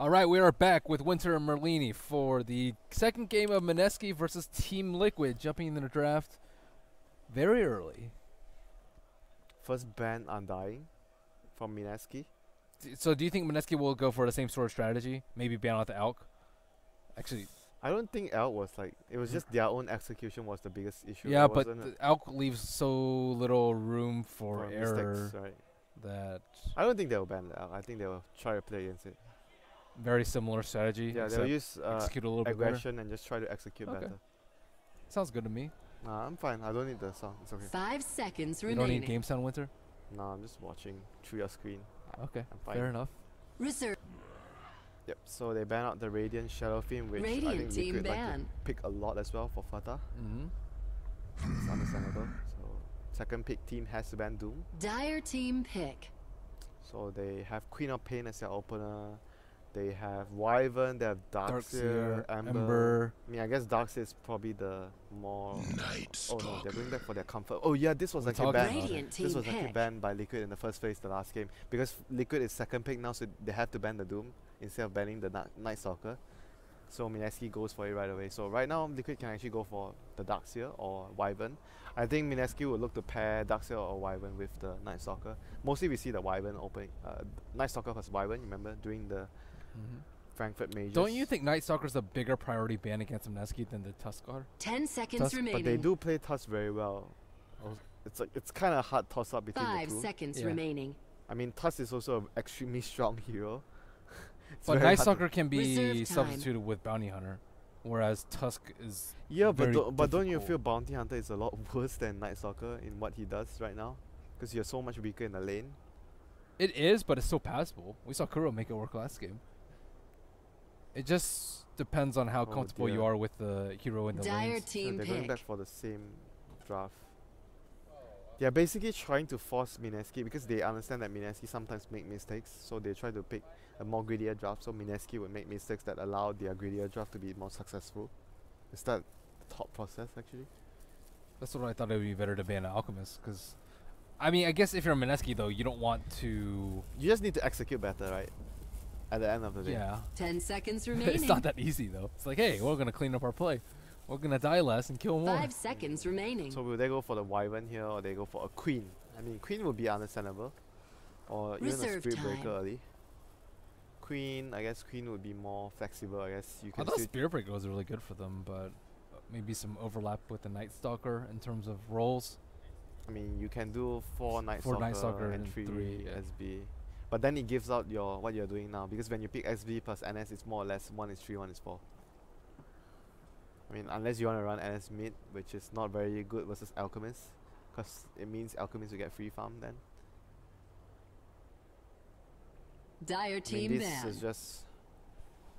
All right, we are back with Winter and Merlini for the second game of Mineski versus Team Liquid, jumping into the draft very early. First ban Undying from Mineski. So do you think Mineski will go for the same sort of strategy? Maybe ban out the Elk? Actually, I don't think Elk was like, it was just their own execution was the biggest issue. yeah, but the Elk leaves so little room for error mistakes, right? that I don't think they'll ban the Elk. I think they'll try to play against it. very similar strategy. Yeah, they'll use execute a little bit aggression and just try to execute Okay. better. Sounds good to me. Nah, I'm fine. I don't need the song. It's okay. 5 seconds You remaining. don't need game sound, Winter? Nah, I'm just watching through your screen. Okay, I'm fine. fair enough. Reserve. Yep, so they ban out the Radiant Shadow Theme, which I Radiant think team Liquid like to ban. pick a lot as well for Fata. It's understandable. So second pick team has to ban Doom. Dire team pick. So they have Queen of Pain as their opener. They have Wyvern, they have Darkseer, Ember. I mean, I guess Darkseer is probably the more... Oh no, they're going back for their comfort. Oh yeah, this was actually banned. This was actually banned by Liquid in the first phase, the last game. Because Liquid is second pick now, so they have to ban the Doom instead of banning the Night Stalker. So Mineski goes for it right away. So right now, Liquid can actually go for the Darkseer or Wyvern. I think Mineski would look to pair Darkseer or Wyvern with the Night Stalker. Mostly we see the Wyvern opening, Night Stalker plus Wyvern, remember, during the Frankfurt Majors. Don't you think Night Stalker's a bigger priority ban against Mineski than the Tusk are? 10 seconds Tusk, remaining. but they do play Tusk very well. It's like it's kind of hard toss up between 5 the two. seconds remaining. I mean, Tusk is also an extremely strong hero. But Night Stalker can be substituted with Bounty Hunter, whereas Tusk is but don't you feel Bounty Hunter is a lot worse than Night Stalker in what he does right now? Because you're so much weaker in the lane. It is, but it's still passable. We saw Kuro make it work last game. It just depends on how comfortable you are with the hero in the Dire lanes. team they're pick. going back for the same draft. They're basically trying to force Mineski because they understand that Mineski sometimes make mistakes, so they try to pick a more greedier draft, so Mineski would make mistakes that allow their greedier draft to be more successful. Is that the thought process actually? That's what I thought it would be better to ban an Alchemist, because I mean, I guess if you're a Mineski though, you don't want to... You just need to execute better, right? At the end of the day. Yeah. 10 seconds remaining. It's not that easy though. It's like, hey, we're going to clean up our play. We're going to die less and kill more. 5 seconds remaining. So will they go for the Wyvern here, or they go for a Queen? I mean, Queen would be understandable. Or even a Spirit Breaker early. Queen, I guess Queen would be more flexible. I guess you can. I thought Spirit Breaker was really good for them, but maybe some overlap with the Night Stalker in terms of roles. I mean, you can do 4 Night Stalker and 3 SB. But then it gives out your what you're doing now, because when you pick SB plus NS, it's more or less 1 is 3, 1 is 4. I mean, unless you want to run NS mid, which is not very good versus Alchemist, because it means Alchemist will get free farm then. Dire team this is just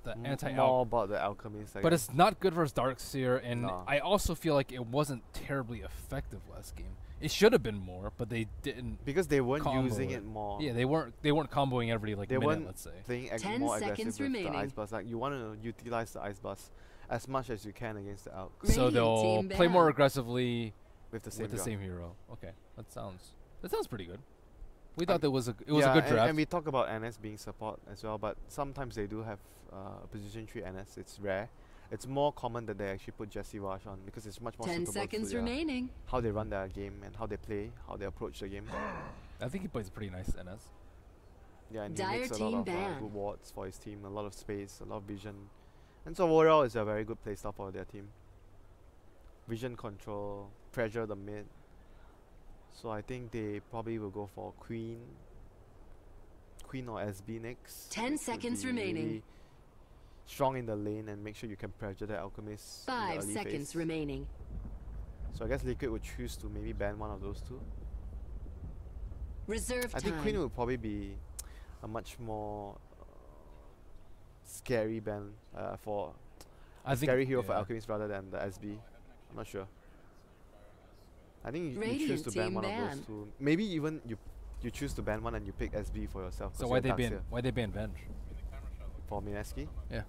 the anti-Alch. More about the Alchemist. But it's not good versus Darkseer, and I also feel like it wasn't terribly effective last game. It should have been more, but they didn't. Because they weren't using it more. Yeah, they weren't comboing everybody like they minute, weren't let's say. Playing more aggressive with the Ice Blast. Like, you want to utilize the Ice Blast as much as you can against the Alch. So they'll play more aggressively with the same hero. Okay, that sounds pretty good. We thought it was a good draft. And we talk about NS being support as well, but sometimes they do have position 3 NS. It's rare. It's more common that they actually put Jesse Rush on, because it's much more 10 seconds remaining. How they run their game and how they play, how they approach the game. I think he plays pretty nice NS. Yeah, and he makes a lot of good wards for his team, a lot of space, a lot of vision. And so overall, it's a very good playstyle for their team. Vision control, pressure the mid. So I think they probably will go for Queen or SB next. 10 seconds remaining. Really strong in the lane and make sure you can pressure the Alchemist. 5 seconds remaining. So I guess Liquid would choose to maybe ban one of those two. Reserve I think Queen would probably be a much more scary ban for scary hero for Alchemist rather than the SB. I'm not sure. I think you choose to ban one of those two. Maybe even you choose to ban one and you pick SB for yourself. So why they ban Venge? For Mineski? Yeah.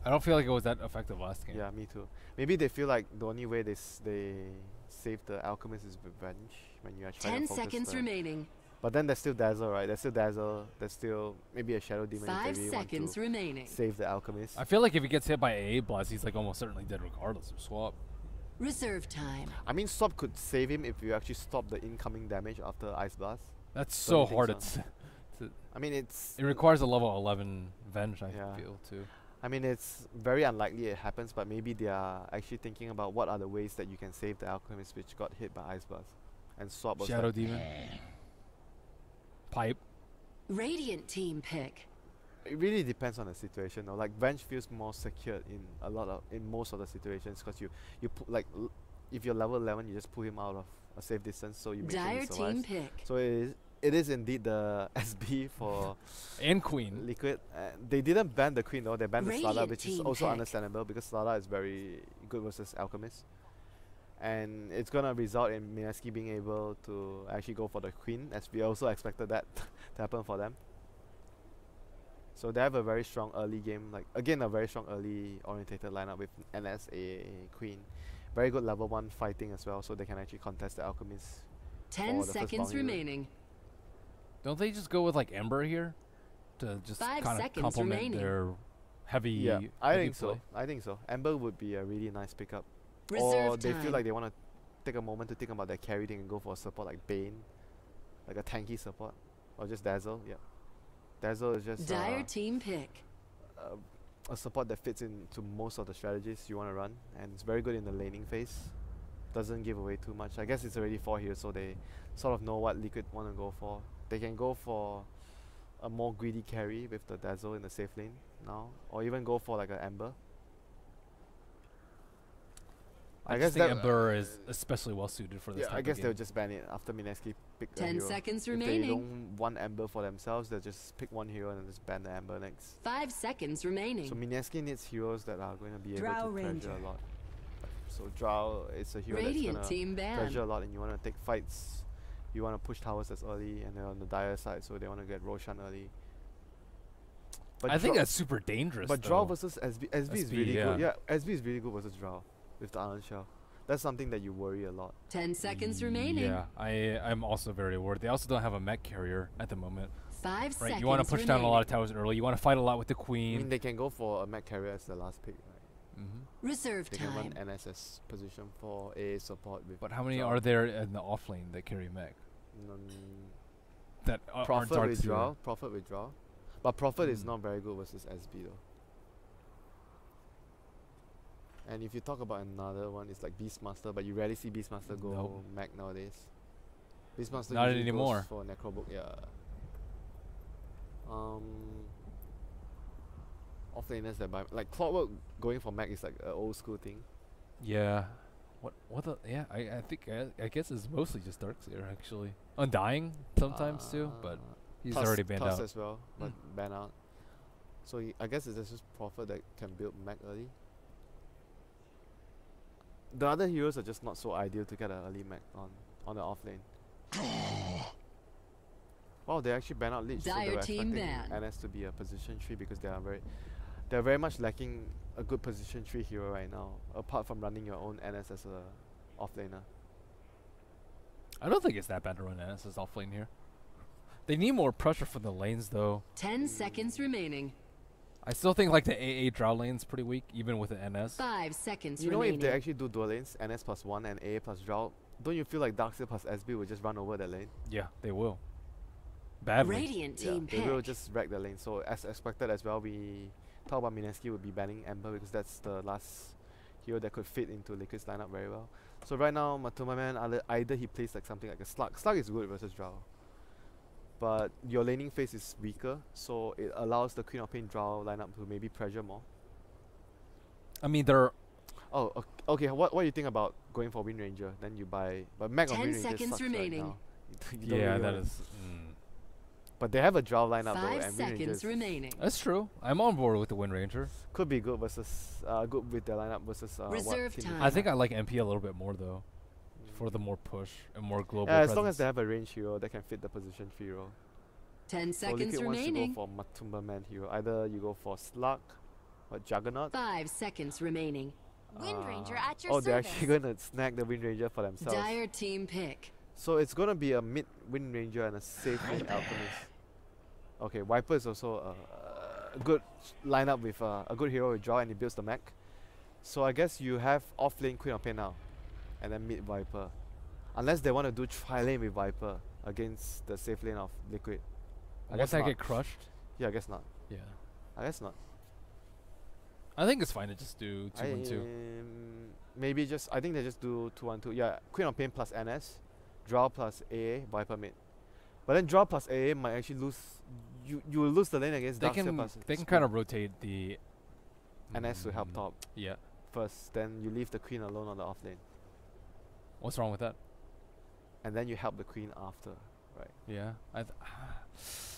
I don't feel like it was that effective last game. Yeah, me too. Maybe they feel like the only way they save the Alchemist is with Venge when you are trying 10 seconds remaining. But then there's still Dazzle, right? There's still Dazzle. There's still maybe a Shadow Demon. 5 if they really seconds want to remaining. save the Alchemist. I feel like if he gets hit by AA Blast, he's like almost certainly dead regardless of swap. Reserve time. I mean, swap could save him if you actually stop the incoming damage after Ice Blast. That's so hard. I mean, it requires a level 11 Venge, I Yeah. feel, too. I mean, it's very unlikely it happens, but maybe they are actually thinking about what are the ways that you can save the Alchemist which got hit by Ice Blast. And swap was Shadow like, Demon. Pipe. Radiant team pick. it really depends on the situation. Though. Like Venge feels more secured in most of the situations because if you're level 11, you just pull him out of a safe distance, so you make sure he Dire survives. team pick. So it is indeed the SB for And Queen. Liquid. They didn't ban the Queen though. They banned the Slada, Radiant which is team also pick. understandable because Slada is very good versus Alchemist. And it's gonna result in Mineski being able to actually go for the Queen, as we also expected that to happen for them. So they have a very strong early game, like again a very strong early orientated lineup with NS, a Queen. Very good level 1 fighting as well, so they can actually contest the Alchemist. 10 the first seconds bounty rate. remaining. Don't they just go with like Ember here? To just 5 kind of seconds complement remaining. their heavy. Yeah, I heavy think so. play? I think so. Ember would be a really nice pickup. Reserve Or they time. feel like they want to take a moment to think about their carry, they can go for a support like Bane, like a tanky support, or just Dazzle. Yeah, Dazzle is just Dire team pick. a support that fits into most of the strategies you want to run, and it's very good in the laning phase. Doesn't give away too much. I guess it's already 4 here, so they sort of know what Liquid want to go for. They can go for a more greedy carry with the Dazzle in the safe lane now, or even go for like an Ember. I guess think Ember is especially well suited for this. Yeah, type I of guess game. they'll just ban it after Mineski picked a 10 hero. seconds If they remaining. don't want Ember for themselves, they'll just pick one hero and then just ban the Ember next. 5 seconds remaining. So Mineski needs heroes that are going to be Drow able to Ranger. pressure a lot. So Drow is a hero Radiant that's team going to ban. pressure a lot, and you want to take fights. You want to push towers as early, and they're on the dire side, so they want to get Roshan early. But I think that's super dangerous. But though. Drow versus SB is SB, really yeah. good. Yeah, SB is really good versus Drow with the Iron Shell. That's something that you worry a lot. 10 seconds remaining. Yeah, I'm also very worried. They also don't have a mech carrier at the moment. 5 Right, seconds you want to push down a lot of remaining. towers early. You want to fight a lot with the I Queen. mean, they can go for a mech carrier as the last pick, right? Reserve They can time. run NSS position for a support with. But how many Drow. are there in the off lane that carry mech? That are Prophet Dark with Seer? Drow. Prophet with Drow. But Prophet is Mm. not very good versus SB though. And if you talk about another one, it's like Beastmaster, but you rarely see Beastmaster go Nope. mech nowadays. Beastmaster Not usually anymore. goes for Necrobook, yeah. Offlaners that buy like Clockwork going for mech is like an old school thing. Yeah. What the? Yeah, I think I guess it's mostly just Dark Seer actually. Undying sometimes too, but he's Tusk- already banned Tusk out. as well, but ban out. So I guess it's just Prophet that can build mech early. The other heroes are just not so ideal to get an early mech on the off lane. Wow, they actually ban out Lich, so they Dire were team expecting ban. NS to be a position 3 because they're very much lacking a good position 3 hero right now, apart from running your own NS as a offlaner. I don't think it's that bad to run NS as off lane here. They need more pressure from the lanes though. 10 seconds remaining. I still think like the AA Drow lane's pretty weak, even with the NS. 5 seconds You know, remaining. if they actually do dual lanes, NS plus 1 and AA plus Drow, don't you feel like Darkseer plus SB will just run over that lane? Yeah, they will. Badly. Radiant team they pick. will just wreck the lane. So as expected as well, we talk about Mineski would be banning Ember because that's the last hero that could fit into Liquid's lineup very well. So right now, Matuma Man, either he plays like something like a Slug. Slug is good versus Drow. But your laning phase is weaker, so it allows the Queen of Pain Drow lineup to maybe pressure more. I mean, they're Oh, okay. What do you think about going for Wind Ranger? Then you buy, but Mech on 10 Wind Ranger seconds sucks remaining. right now. You don't yeah, really that wanna- is. But they have a Drow lineup though, 5 and Wind Ranger seconds is- remaining. That's true. I'm on board with the Wind Ranger. could be good versus good with their lineup versus Reserve what team time. I think I like MP a little bit more though, for the more push and more global. Yeah, as long presence. as they have a range hero that can fit the position 3 role. 10 So seconds Liquid wants to remaining. go for Matumba Man hero. Either you go for Slug or Juggernaut. 5 seconds remaining. Wind Ranger at your Oh, they're service. actually going to snag the Wind Ranger for themselves. Dire team pick. So it's gonna be a mid Wind Ranger and a safe lane Alchemist. Okay, Viper is also a good lineup with a good hero with draw, and he builds the mech. So I guess you have off lane Queen of Pain now, and then mid Viper. Unless they want to do tri lane with Viper against the safe lane of Liquid. Unless I get crushed. Yeah, I guess not. Yeah. I guess not. I think it's fine to just do 2-1-2. Maybe just, I think they just do 2-1-2. Yeah, Queen of Pain plus NS, draw plus AA, Viper mid. But then draw plus AA might actually lose. You will lose the lane against Darkseer plus. They can kind of rotate the NS to help top. Yeah. First, then you leave the Queen alone on the off lane, What's wrong with that? and then you help the Queen after, right? Yeah.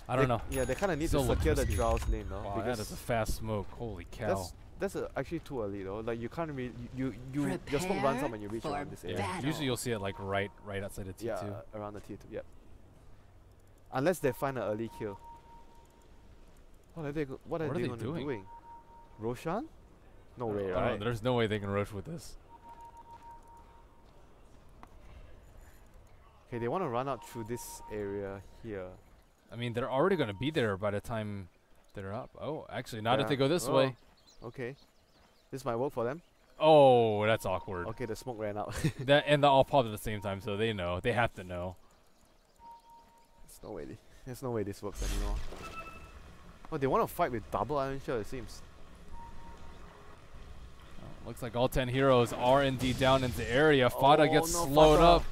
I don't know. Yeah, they kind of need Still to look secure the risky. Drow's lane, though. Wow, that is a fast smoke. Holy cow. That's actually too early though. Like you can't really your smoke runs up when you reach around this area. Yeah. Usually you'll see it like right outside the T2. Yeah, around the T2. Yep. Unless they find an early kill. What are they doing? Roshan? No way, right? There's no way they can rush with this. Okay, they want to run out through this area here. I mean, they're already going to be there by the time they're up. Oh, actually, not if they go this way. Okay. This might work for them. Oh, that's awkward. Okay, the smoke ran out. And they all popped at the same time, so they know. They have to know. There's no way this works anymore. Oh, they want to fight with double Iron Shell, it seems. Oh, looks like all 10 heroes are indeed down into the area. Fada gets slowed up.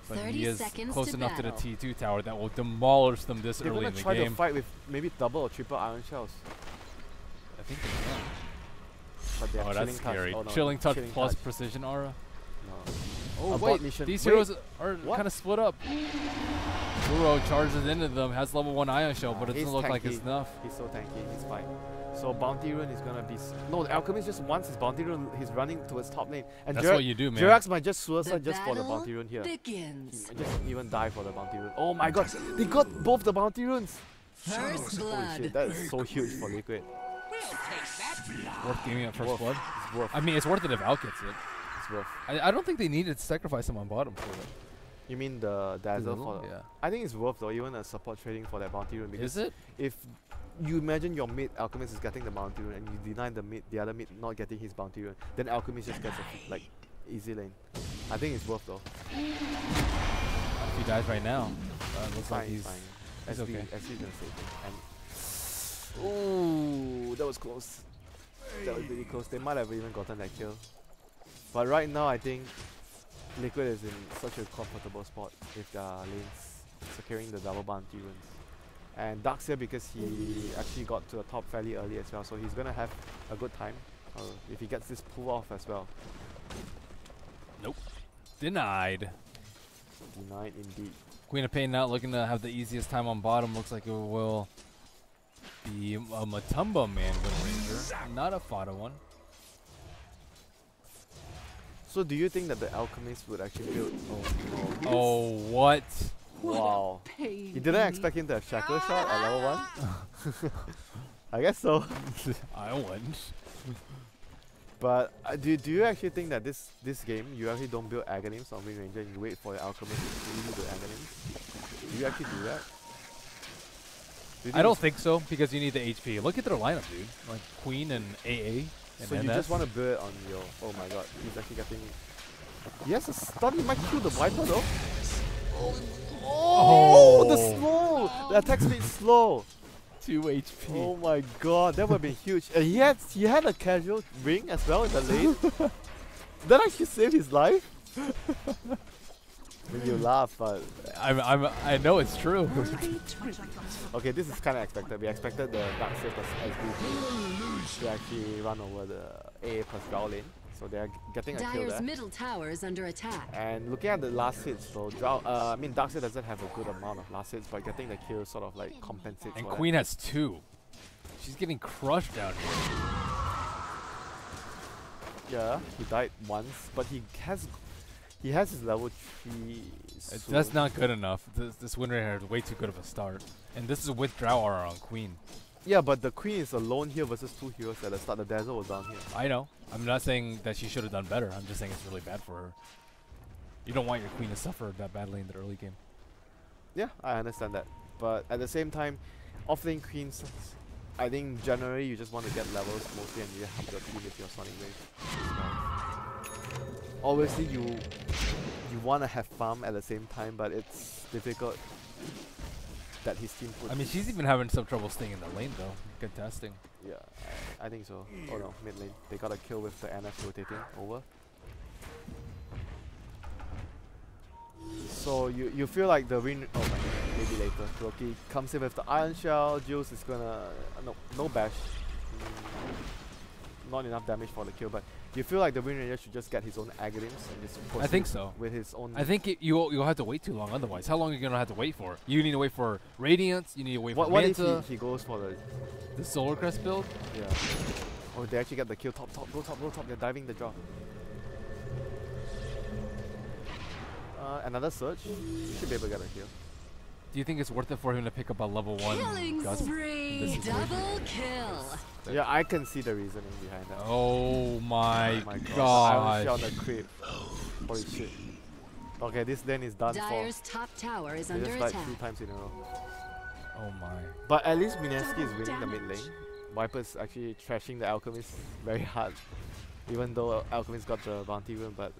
But he is close enough to the T2 tower that will demolish them this early in the game. They're going to try to fight with maybe double or triple Iron Shells. I think they can. But they have that's scary. Chilling touch plus precision aura. No. Oh wait, these heroes are kind of split up. Kuro charges into them, has level 1 Ion Shell, but it doesn't look like it's enough. He's so tanky, he's fine. So Bounty Rune is gonna be... No, the Alchemist just wants his Bounty Rune, he's running towards top lane. And that's what you do, man. Jirax might just suicide just for the Bounty Rune here. Begins. He might just even die for the Bounty Rune. Oh my god, they got both the Bounty Runes! First blood. Holy shit, that is so huge for Liquid. Worth giving up first blood? It's worth. I mean, it's worth it if Al gets it. It's worth. I don't think they needed to sacrifice him on bottom for it. You mean the Dazzle for... Yeah. I think it's worth though, even a support trading for that Bounty Rune. Because is it? If you imagine your mid Alchemist is getting the Bounty Rune and you deny the other mid not getting his Bounty Rune, then Alchemist just gets a like easy lane. I think it's worth though. If he dies right now, looks fine, like he's okay. SC's gonna save him. Ooh, that was close. That was really close. They might have even gotten that kill. But right now, I think Liquid is in such a comfortable spot with their lanes securing the double Bounty Runes. And Darkseer, because he actually got to the top fairly early as well, so he's gonna have a good time if he gets this pull off as well. Nope. Denied. Denied indeed. Queen of Pain not looking to have the easiest time on bottom. Looks like it will be a Matumba man Wind Ranger, not a Fada one. So do you think that the Alchemist would actually build... Oh no. Oh, what? Wow. You didn't expect him to have Shackle Shot at level 1? I guess so. I wouldn't. But do you actually think that this game, you actually don't build Aghanims on Wind Ranger and you wait for the Alchemist to really do Aghanims? Do you actually do that? I don't think so, because you need the HP. Look at their lineup, dude. Like Queen and AA. And so NS. you just want to build it on your... Oh my god, he's actually getting... Yes, a stun, he might kill the Viper though. Oh, the slow! The attack speed is slow. 2 HP. Oh my god, that would have been huge. And he had a casual ring as well in the lane. That actually saved his life. When you laugh, but I know it's true. okay, this is kind of expected. We expected the Darkseer plus SB to actually run over the A plus Drow lane. So they are getting a kill there. Middle tower is under attack. And looking at the last hits, so Darkseer doesn't have a good amount of last hits, but getting the kill sort of like compensates. And for Queen that. has 2. She's getting crushed out here. Yeah, he died once, but he has his level 3. That's not good enough. This Wind Ranger has way too good of a start. And this is with Drow aura on Queen. Yeah, but the Queen is alone here versus 2 heroes at the start. The Dazzle was down here. I know. I'm not saying that she should have done better. I'm just saying it's really bad for her. You don't want your queen to suffer that badly in the early game. Yeah, I understand that. But at the same time, offlane queens, I think generally you just want to get levels mostly and you help your team with your Sonic Wave. Obviously you want to have farm at the same time, but it's difficult that his team puts. I mean, she's even having some trouble staying in the lane though. Good testing. Yeah, I think so. Oh no, mid lane. They got a kill with the NF rotating over. So you feel like the win. Oh my, maybe later. Loki comes in with the Iron Shell. Jules is gonna no bash. Not enough damage for the kill, but you feel like the Wind Ranger should just get his own Aghanim's and just I think so. With his own. I think you'll have to wait too long otherwise. How long are you gonna have to wait for? You need to wait for Radiance. You need to wait for What Manta. if he goes for the Solar Crest build? Yeah. Oh, they actually get the kill. Top, go top. They're diving the drop. Another search. You should be able to get a kill. Do you think it's worth it for him to pick up a level 1 Killing Gust? spree, double kill. Yeah, I can see the reasoning behind that. Oh my god. god. On the creep. Holy shit. Okay, this lane is done Dire's for. top tower is They under just attack. like 3 times in a row. Oh my. But at least Mineski is winning the mid lane. Viper's actually trashing the Alchemist very hard. Even though Alchemist got the bounty rune, but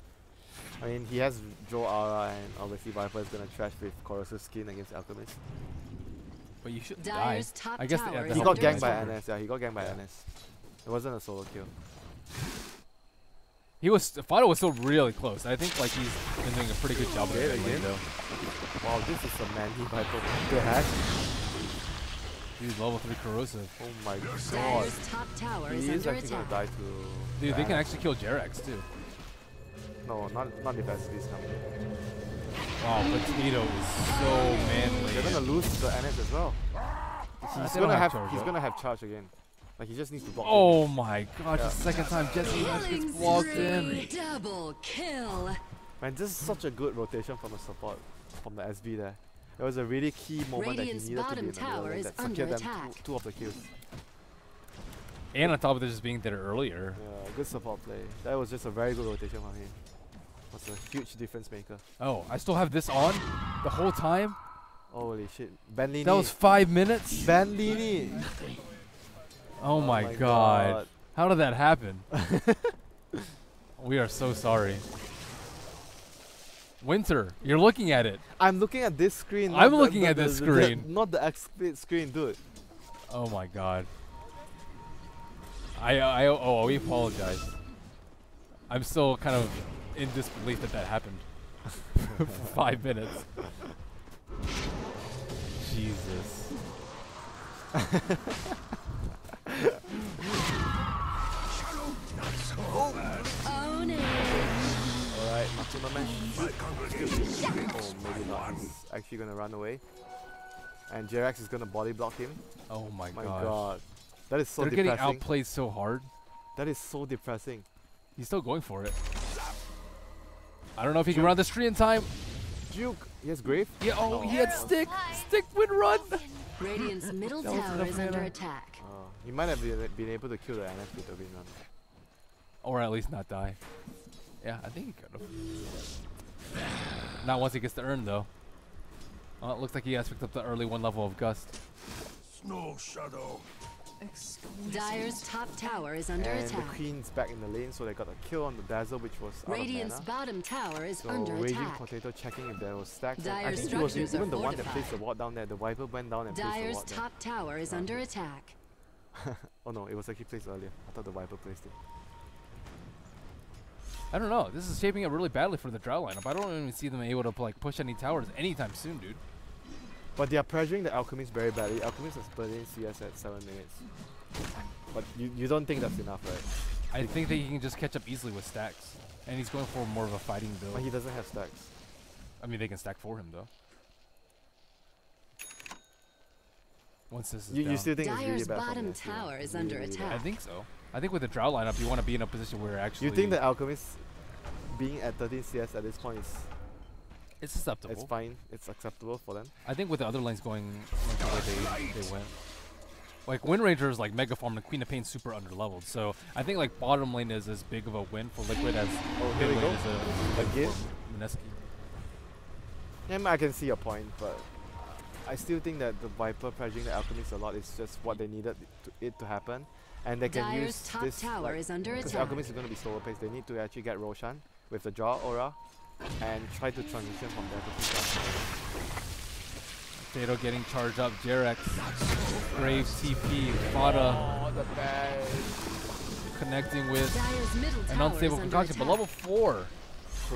I mean he has Joe Aura and obviously Viper is gonna trash with Corrosive Skin against Alchemist. But you shouldn't Dire's die. top I guess tower the He is got under ganked by attack. NS, yeah, he got ganked by NS. It wasn't a solo kill. Fido was still really close. I think like he's been doing a pretty good job of Okay, it again. though. Wow, this is a manly Viper. Good hack. Dude, level 3 corrosive. Oh my god. Dire's top tower is He is under actually gonna attack. die to. Dude, they can actually kill Jerax too. No, not defensive this time. Wow, Potato is so manly. They're gonna lose the NS as well. He's They don't gonna have charge, he's though. gonna have charge again. Like he just needs to block. Oh my gosh, Yeah. the second time Jesse gets Killing blocked spree, in. double kill. Man, this is such a good rotation from the support from the SB there. It was a really key moment Radiant's that he needed to be bottom in the middle tower lane is that under secured them attack. two of the kills. And on top of this just being there earlier. Yeah, good support play. That was just a very good rotation from him. Was a huge difference maker. Oh, I still have this on the whole time? Holy shit. Benlini. That was 5 minutes? Benlini. Oh my god. How did that happen? We are so sorry. Winter, you're looking at it. I'm looking at this screen. I'm looking at this screen. Not the X-Split screen, dude. Oh my god. We apologize. I'm still kind of in disbelief that happened. For 5 minutes. Jesus. Own it. Alright, Makima Man. Oh, maybe not. He's actually gonna run away. And Jerax is gonna body block him. Oh my My gosh. god. That is so They're depressing. getting outplayed so hard. That is so depressing. He's still going for it. I don't know if he can run this tree in time. Juke. He has Grave? Yeah, oh, No. he had stick. Stick would run. Radiant's middle That was tower enough is under mana. attack. He might have been able to kill the NF with the win run. Or at least not die. Yeah, I think he could have. Not once he gets to earn though. Well, it looks like he has picked up the early 1 level of Gust. Snow Shadow. Dire's top tower is under And the attack. Queen's back in the lane, so they got a kill on the Dazzle, which was out Radiant's of mana. bottom tower is So under Raging attack. Potato checking if there was stacks. And I Dire's think he was structures even are the one that placed the fortified. ward down there. The Viper went down and placed the Dire's ward there. top tower is under attack. Oh no, it was actually placed earlier. I thought the Viper placed it. I don't know. This is shaping up really badly for the Drow lineup. I don't even see them able to like push any towers anytime soon, dude. But they are pressuring the Alchemist very badly. Alchemist has put in CS at 7 minutes. But you don't think that's enough, right? I think that he can just catch up easily with stacks. And he's going for more of a fighting build. But he doesn't have stacks. I mean, they can stack for him though. Once this is You down. still think it's really Dire's bad for bottom Mineski, huh? tower is Really, under really bad. attack. I think so. I think with the Drow lineup, you want to be in a position where actually You think the Alchemist being at 13 CS at this point is it's acceptable. it's fine, it's acceptable for them? I think with the other lanes going like the way they went. Like Wind Ranger is like mega farm and Queen of Pain's super under leveled. So I think like bottom lane is as big of a win for Liquid as Oh, here mid we lane go. is a Again? for Mineski. Yeah, I can see your point, but I still think that the Viper pressuring the Alchemist a lot is just what they needed it to happen. And they can Dyer's use top this, tower is under because attack. Alchemist is going to be slower paced. They need to actually get Roshan with the draw aura and try to transition from there to Potato getting charged up. Jarex. Grave TP. Fada. Oh, the bad. Connecting with Dyer's middle an tower unstable is under concoction, but attack. level 4.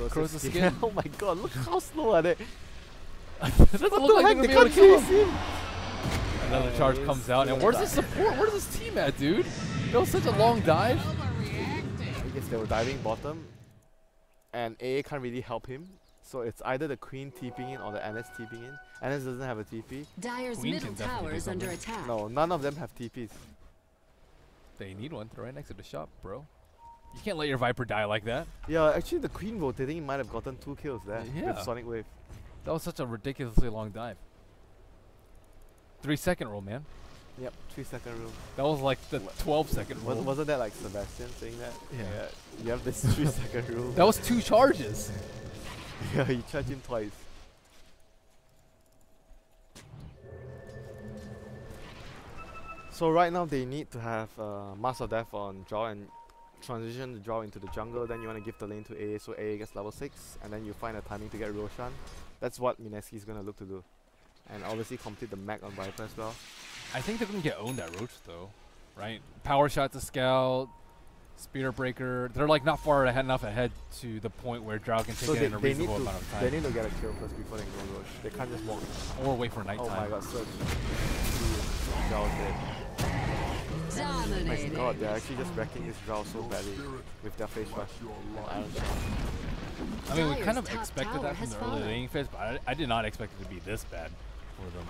Corrosive skin. Oh my god, look how slow are they. Doesn't look like they're gonna be able to kill him. Another Oh, charge comes out, and where's the support? Where's this team at, dude? That was such a long dive. I guess they were diving bottom, and AA can't really help him. So it's either the Queen TPing in or the NS TPing in. NS doesn't have a TP. Dyer's Queen middle can definitely tower do is under something. attack. No, none of them have TPs. They need one. They're right next to the shop, bro. You can't let your Viper die like that. Yeah, actually the Queen rotating might have gotten 2 kills there Yeah. with Sonic Wave. That was such a ridiculously long dive. 3-second roll, man. Yep, 3-second rule. That was like the 12-second roll. Wasn't that like Sebastian saying that? Yeah. You have this 3-second rule. That was 2 charges. Yeah, you charge him twice. So right now they need to have Mass of Death on draw and transition the draw into the jungle. Then you want to give the lane to AA, so AA gets level 6, and then you find a timing to get Roshan. That's what Mineski is going to look to do. And obviously complete the mech on Viper as well. I think they're going to get owned at Roach, though. Right? Power shot to Scout. Spear breaker. They're like not far enough ahead to the point where Drow can take it in a reasonable amount of time. They need to get a kill first before they go Roach. They can't just walk. Or wait for nighttime. Oh my god, Surge. Drow dead. Oh my Dominating. god, they're actually just wrecking this Drow so badly with their face rush. Iron Shot. I mean, we kind of Dyer's top expected tower that from has the early fallen. laning phase, but I did not expect it to be this bad for them.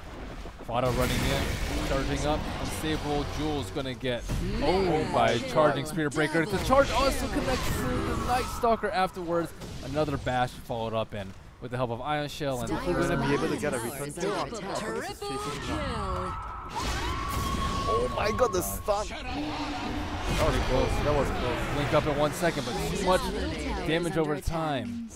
Fada running in, charging up, unstable. Jules gonna get owned by charging Spear Breaker. The charge also connects to the Night Stalker afterwards. Another bash followed up, and with the help of Ion Shell and We're Dyer's gonna be able to get a bottom return tower kill is on under top. attack. This is chasing him now. Kill. Oh my god, the stun! That was close. That was close. Blink up in 1 second, but too much Dominating. damage over Under attack. time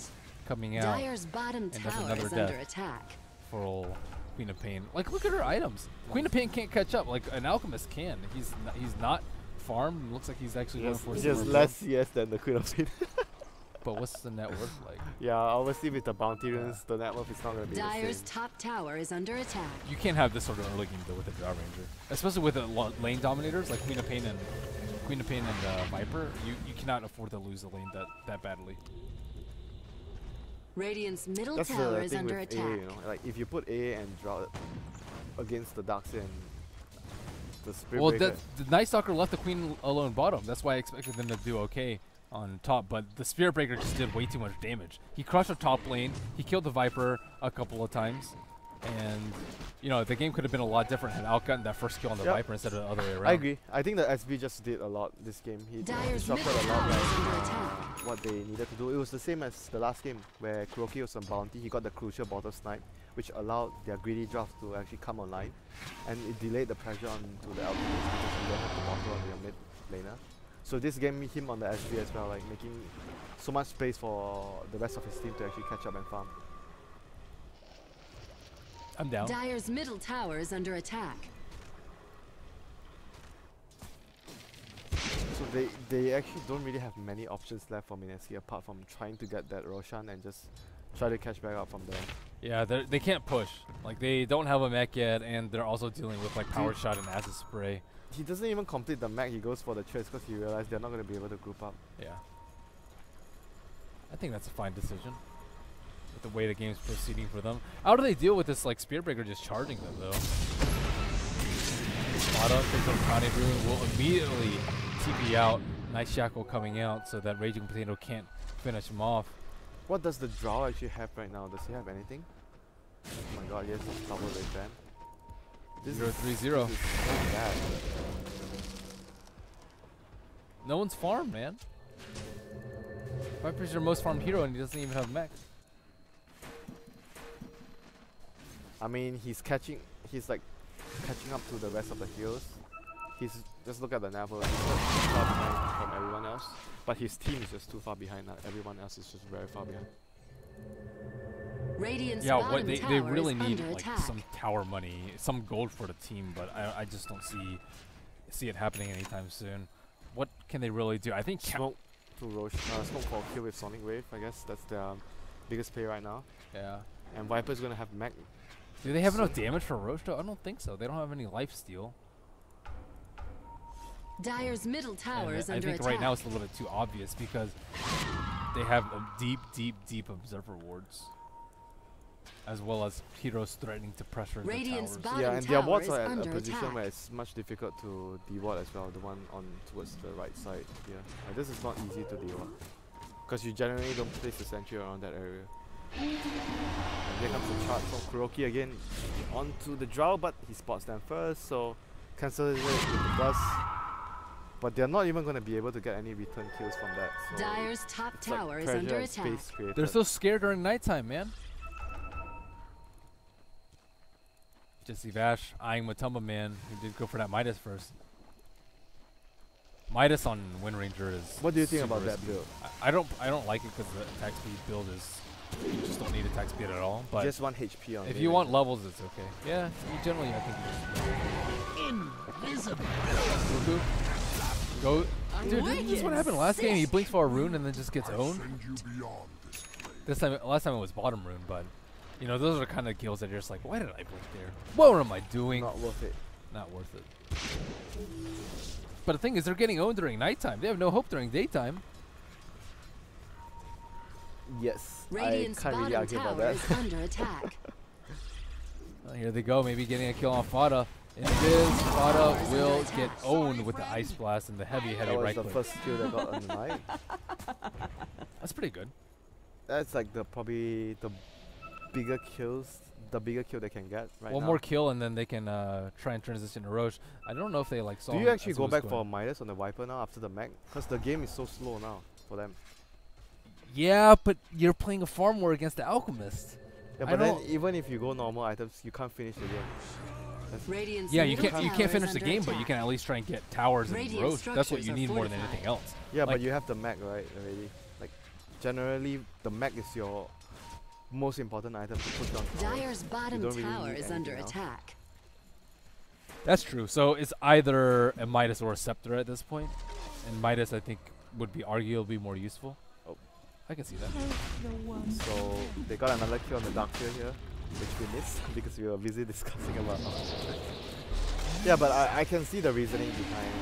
coming out Dyer's bottom that's tower another is death. under attack. for old Queen of Pain. Like, look at her items. Queen of Pain can't catch up. Like, an Alchemist can. He's not farmed. Looks like he's actually going for Just some less CS than the Queen of Pain. But what's the net worth like? Yeah, obviously with the bounty runes, the net worth is not gonna be the Dyer's same. top tower is under attack. You can't have this sort of early game though with a Drow Ranger, especially with the lane dominators like Queen of Pain and Viper. You cannot afford to lose the lane that badly. Radiant's middle That's tower the is thing under with attack. AA, you know, like if you put AA and draw it against the Darkseer and the Spirit Well, Breaker, the Night Stalker left the Queen alone bottom. That's why I expected them to do okay on top. But the Spirit Breaker just did way too much damage. He crushed the top lane. He killed the Viper a couple of times. And, you know, the game could have been a lot different had Al gotten that first kill on the Yep. Viper instead of the other way around. I agree. I think the SB just did a lot this game. He Dyer's disrupted middle a lot tower is under like attack. what they needed to do. It was the same as the last game where Kuroki was on bounty. He got the crucial bottle snipe, which allowed their greedy draft to actually come online, and it delayed the pressure onto the Alchemist because you don't have the bottle on your mid laner. So this game him on the SB as well, like making so much space for the rest of his team to actually catch up and farm. I'm down. Dyer's middle tower is under attack. So they actually don't really have many options left for Mineski apart from trying to get that Roshan and just try to catch back up from there. Yeah, they can't push. Like, they don't have a mech yet, and they're also dealing with, like, power shot and acid spray. He doesn't even complete the mech, he goes for the chase because he realized they're not going to be able to group up. Yeah. I think that's a fine decision with the way the game's proceeding for them. How do they deal with this, like, Spear Breaker just charging them, though? Mata takes up Connie Rune, will immediately TP out. Nice Shackle coming out so that Raging Potato can't finish him off. What does the draw actually have right now? Does he have anything? Oh my god, he has this double red band. This 0-3-0. is so bad. No one's farmed, man. Viper's your most farmed hero and he doesn't even have mech. I mean, he's like catching up to the rest of the heroes. He's just look at the Navel, he's like far behind from everyone else. But his team is just too far behind. Everyone else is just very far behind. Radiant's Yeah, bottom they tower really is need under like attack. some tower money, some gold for the team, but I just don't see it happening anytime soon. What can they really do? I think Smoke to Roshan. Smoke for a kill with Sonic Wave. I guess that's their biggest play right now. yeah. And Viper's gonna have Mag. Do they have enough damage for Roche though? I don't think so. They don't have any life steal. Dire's middle tower And is I under think attack. right now it's a little bit too obvious because they have a deep observer wards, as well as heroes threatening to pressure Radiant's the towers. bottom Yeah, and their tower wards is are at a under position attack. where it's much difficult to deward as well. The one on towards the right side here. This is not easy to deward because you generally don't place the sentry around that area. And here comes the charge from Kuroki again onto the Drow, but he spots them first, so cancels it with the dust. But they're not even going to be able to get any return kills from that. So Dire's top it's like tower is pressure under and attack. space created. They're so scared during nighttime, man. Jesse Vash eyeing Matumba Man, who did go for that Midas first. Midas on Wind Ranger is. What do you think super about that risky. build? I don't like it because the attack speed build is, you just don't need attack speed at all. But Just 1 HP on if Wind you want Ranger. levels, it's okay. Yeah, generally I think you just Goku. Go. Dude, this is what happened last game. He blinks for a rune and then just gets owned. Send you beyond this place. This time, last time it was bottom rune, but you know those are the kind of kills that you're just like, why did I blink there? What am I doing? Not worth it. Not worth it. But the thing is, they're getting owned during nighttime. They have no hope during daytime. Yes, Radiant's I can't really bottom argue about tower that. is under attack. Well, here they go, maybe getting a kill on Fada. Invis, Fada will get owned with the Ice Blast and the heavy That right was the click. first kill they got on the night. That's pretty good. That's like probably the bigger kills, the bigger kill they can get right One now. more kill and then they can try and transition to Roche. I don't know if they like saw Do you him actually as go he was back going. for Midas on the Viper now after the Mag? Because the game is so slow now for them. Yeah, but you're playing a farm war against the Alchemist. Yeah, I but then don't- even if you go normal items, you can't finish the game. Radiant's Yeah, you middle can't tower is finish the under game, but you attack. can at least try and get towers and Radiant Roche. That's what structures you are need more than fortified. anything else. Yeah, Like- but you have the Mag, right, already. Like, generally, the Mag is your most important item to push on. Dire's bottom don't really tower need is under anything else. attack. That's true. So it's either a Midas or a Scepter at this point. And Midas, I think, would be arguably more useful. Oh. I can see that. So they got another kill on the Dark Tier here, which we missed because we were busy discussing about. Yeah, but I can see the reasoning behind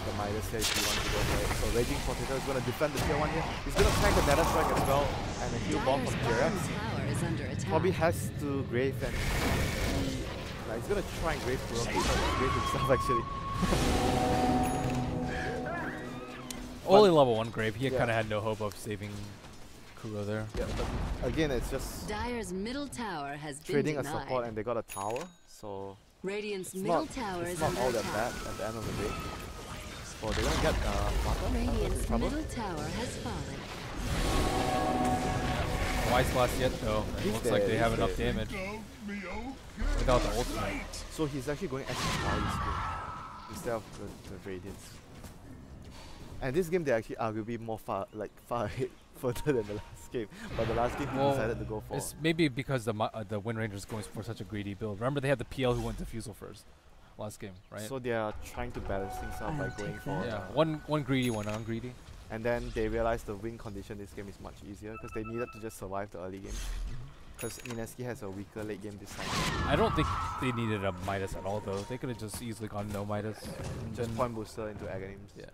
the Midas here if you want to go for it. So Raging Potato is going to defend the tier 1 here. He's going to tank the Nether Strike as well and a heal bomb Dire's from bottom T-Rex. tower is under attack. Probably has to Grave and he's going to try and Grave Kuroki, Grave himself actually. Only level 1 Grave. He Yeah. kind of had no hope of saving Kuro there. Yeah, but again, it's just Dire's middle tower has trading been a denied. support and they got a tower, so Radiant's it's middle not, tower it's is not under all that attack. bad at the end of the day. Oh, they're gonna get Mata? Radiant's Trouble? middle tower has fallen. No Ice Blast yet, though. It He's looks like dead, they have he's enough dead. damage Of me, okay? without the ultimate. So he's actually going SY this game instead of the Radiance. And this game they're actually arguably more far ahead further than the last game. But the last game he Well, decided to go for. It's maybe because the Wind Ranger is going for such a greedy build. Remember, they had the PL who went Diffusal first last game, right? So they are trying to balance things out by going for. yeah, one greedy, one non-greedy. And then they realized the win condition this game is much easier because they needed to just survive the early game. Because Mineski has a weaker late game this time. I don't think they needed a Midas at all, though. They could have just easily gone no Midas. And Just then- point booster into Aghanims. Yeah.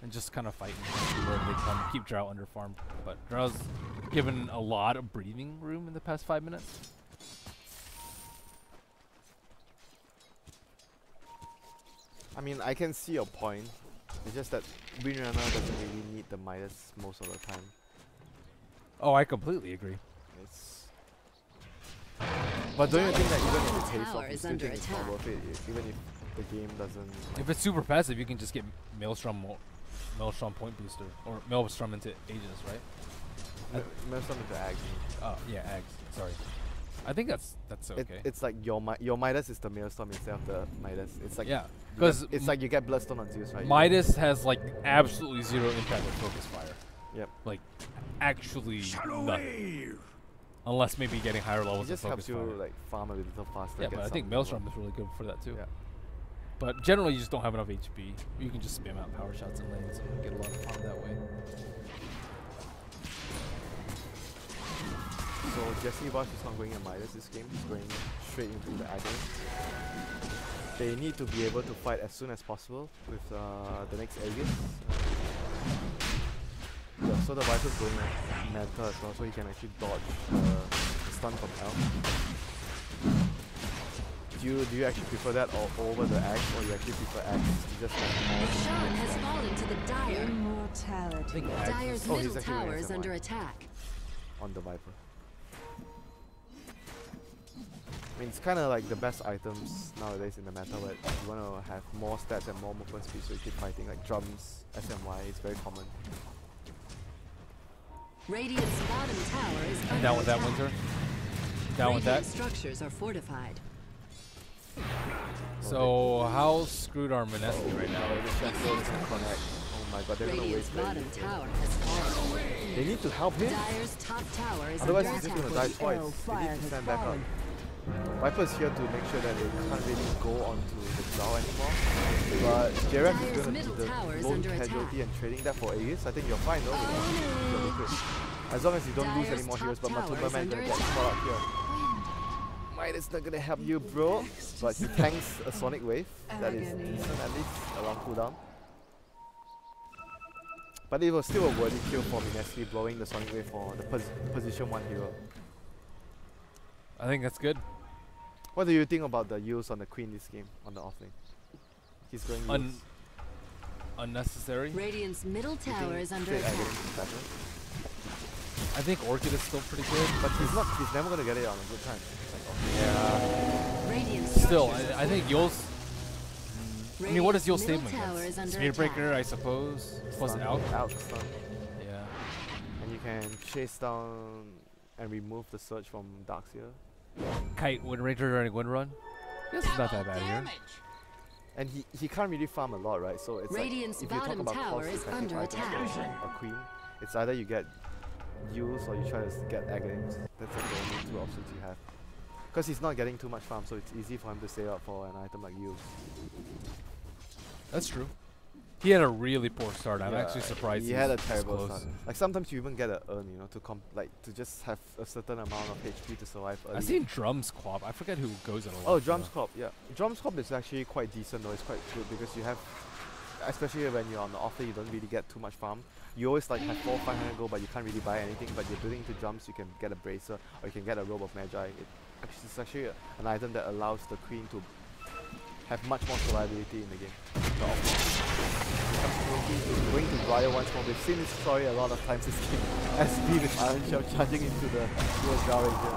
And just kind of fight wherever they come. Keep Drow under farmed. But Drow's given a lot of breathing room in the past 5 minutes. I mean, I can see your point. It's just that Windrunner doesn't really need the Midas most of the time. Oh, I completely agree. It's but don't you think that even if it Dire's pays off, tower you is still under think it's not attack. worth it, even if the game doesn't... If it's super passive, you can just get Maelstrom point booster. Or Maelstrom into Aegis, right? Maelstrom into Agni. Oh, yeah, Ags. Sorry. I think that's okay. It's like your Midas is the Maelstrom instead of the Midas. It's like yeah. you Because get- it's like you get Bloodstone on Zeus, right? Midas has like absolutely zero impact with Focus Fire. Yep. Like actually nothing. Unless maybe getting higher levels It just of helps focus you fire. like farm a little faster. Yeah, get but I think some Maelstrom is really good for that too. Yeah. But generally, you just don't have enough HP. You can just spam out power shots and lanes and get a lot of farm that way. So Jesse Bosch is not going at Midas this game. He's going straight into the agony. They need to be able to fight as soon as possible with the next Aegis. Yeah, so the Viper's going at Manta as well, so he can actually dodge the stun from L. Do you actually prefer that or over the axe, or you actually prefer axe? You just Roshan has fallen to the Dire. I think Axe Dire's Oh, he's middle actually tower doing is some under work. attack. on the Viper. I mean, it's kind of like the best items nowadays in the meta, where you want to have more stats and more movement speed, so you keep fighting like drums, SMY, it's very common. Radiant's bottom tower is I'm under down with that, attack. Winter. Down with that. Radiant structures are fortified. So how screwed are Mineski right now? The Shackle doesn't connect. Oh my god, they're gonna Radiant's waste bottom very tower has fallen. They need to help him, Dire's top tower is otherwise under he's just attack. gonna die twice. They need to stand back up. Viper's here to make sure that they can't really go onto the Zhao anymore. But Jarek is Dire's gonna be middle the tower is lone under casualty attack. and trading that for Aegis. I think you're fine though with your liquid. As long as you don't lose Dire's any more top heroes, but tower Matumba is Man gonna under get attack. caught up here. Midas not gonna help you, bro. But he tanks a Sonic Wave. That is decent, at least around cooldown. But it was still a worthy kill for Mineski, blowing the Sonic Wave for the position 1 hero. I think that's good. What do you think about the use on the Queen this game, on the offlane? He's going use. Unnecessary. Radiant's middle tower is under straight attack. agony is better? I think Orchid is still pretty good. But he's never gonna get it on a good time. It's like, okay. Yeah. Radiant Still, structures I are think Yule's. I mean, what is Yule's Radiant's statement middle tower is against? under Spear Breaker, attack. I suppose. Plus Stun, out. out stun. Yeah. And you can chase down and remove the surge from Darkseer. Kite, Wind Ranger during Wind Run. Yes, it's not that bad here. And he can't really farm a lot, right? So it's Radiant's like, if you talk bottom about tower cost is effective under items attack. for a Queen, it's either you get Yules or you try to get Aghanim. That's like the only two options you have. Because he's not getting too much farm, so it's easy for him to save up for an item like Yules. That's true. He had a really poor start. I'm Yeah, actually surprised he had a this terrible close. start. Like sometimes you even get an urn, you know, to just have a certain amount of HP to survive early. I've seen Drums Quap. I forget who goes in a lot. Oh, Drums Corp, yeah. Drums Corp is actually quite decent though, it's quite good because you have, especially when you're on the offlane, you don't really get too much farm. You always like have 400-500 gold, but you can't really buy anything, but you're building into Drums, you can get a Bracer, or you can get a Robe of Magi. It's actually an item that allows the Queen to have much more survivability in the game. The going to Briar once more. We've seen this story a lot of times this game. SB with Iron Shell charging into the Drow Ranger.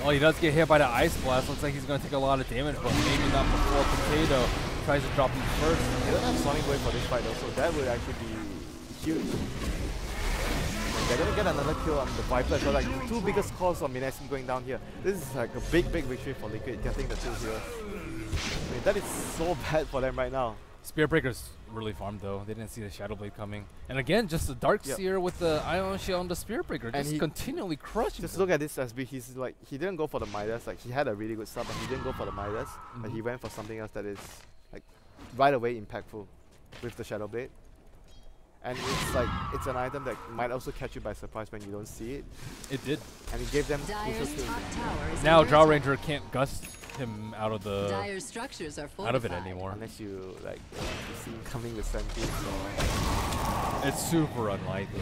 Oh, he does get hit by the Ice Blast. Looks like he's going to take a lot of damage, but maybe not before Potato tries to drop him first. They don't have Sonic Wave for this fight though, so that would actually be huge. They're gonna get another kill on the Viper as well. Like the two biggest calls on Mineski going down here. This is like a big victory for Liquid, getting the 2 heroes. I mean, that is so bad for them right now. Spear Breaker's really farmed though. They didn't see the Shadow Blade coming. And again, just the Darkseer with the Ion Shield on the Spear Breaker. And Just he continually crushing Just them. look at this SB, he's like, he didn't go for the Midas, like he had a really good start, but he didn't go for the Midas, but he went for something else that is like right away impactful with the Shadow Blade. And it's like, it's an item that might also catch you by surprise when you don't see it. It did. And it gave them crucial Dire's kills. top tower is Now under Drow attack. Ranger can't gust him out of the Dire's structures are fortified. out of it anymore. Unless you like you see him coming with Sentries or... It's super unlikely.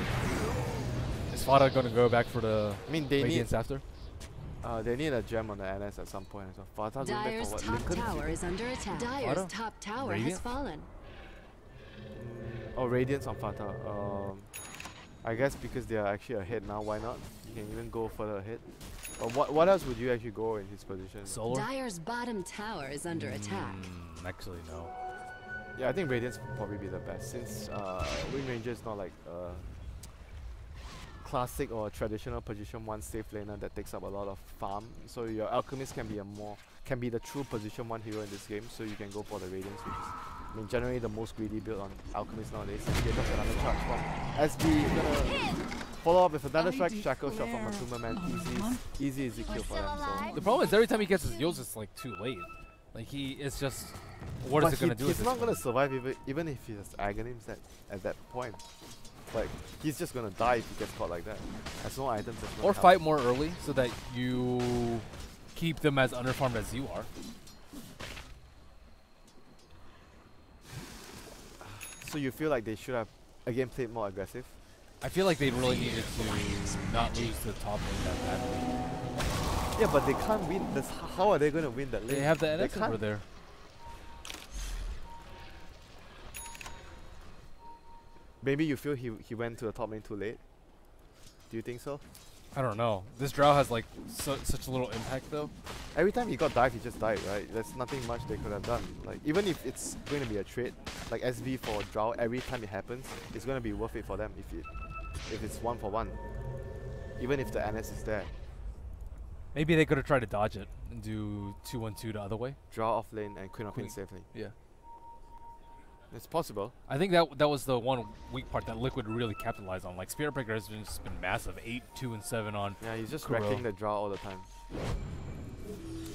Is Fada gonna go back for the I mean, they Radiance after? need a gem on the NS at some point as well. Fata going back Dire's for what? top Lincoln? tower is under attack. Dire's Fata? top tower Radiant? has fallen. Oh, Radiance on Fata. I guess because they are actually ahead now, why not? You can even go further ahead. What else would you actually go in his position? Solar? Dire's bottom tower is under attack. Actually, no. Yeah, I think Radiance would probably be the best since Wind Ranger is not like a classic or traditional position 1 safe laner that takes up a lot of farm. So your Alchemist can be the true position 1 hero in this game. So you can go for the Radiance, which is generally the most greedy build on Alchemist nowadays. Get another charge from SB. Gonna follow up with another strike shackle shot from Matuma, man. Easy kill for them. So. The problem is every time he gets his heals, it's like too late. Like he is just, what is it gonna do? He's not gonna survive even if he has agonims at that point. Like he's just gonna die if he gets caught like that. Has no items. Or fight more early so that you keep them as underfarmed as you are. So you feel like they should have again played more aggressive? I feel like they really needed to not lose the top lane that badly. Yeah, but they can't win. How are they going to win that lane? They have the NS over there. Maybe you feel he went to the top lane too late? Do you think so? I don't know. This Drow has like such a little impact though. Every time he got dived, he just died, right? There's nothing much they could have done. Like even if it's going to be a trade, like SV for Drow, every time it happens, it's going to be worth it for them if it's 1-for-1. Even if the NS is there. Maybe they could have tried to dodge it and do 2-1-2 the other way. Draw off lane and Queen of Queen safely. Yeah. It's possible. I think that was the one weak part that Liquid really capitalized on. Like Spirit Breaker has just been massive, 8, 2, and 7 on. Yeah, he's just Kuro. wrecking the draw all the time.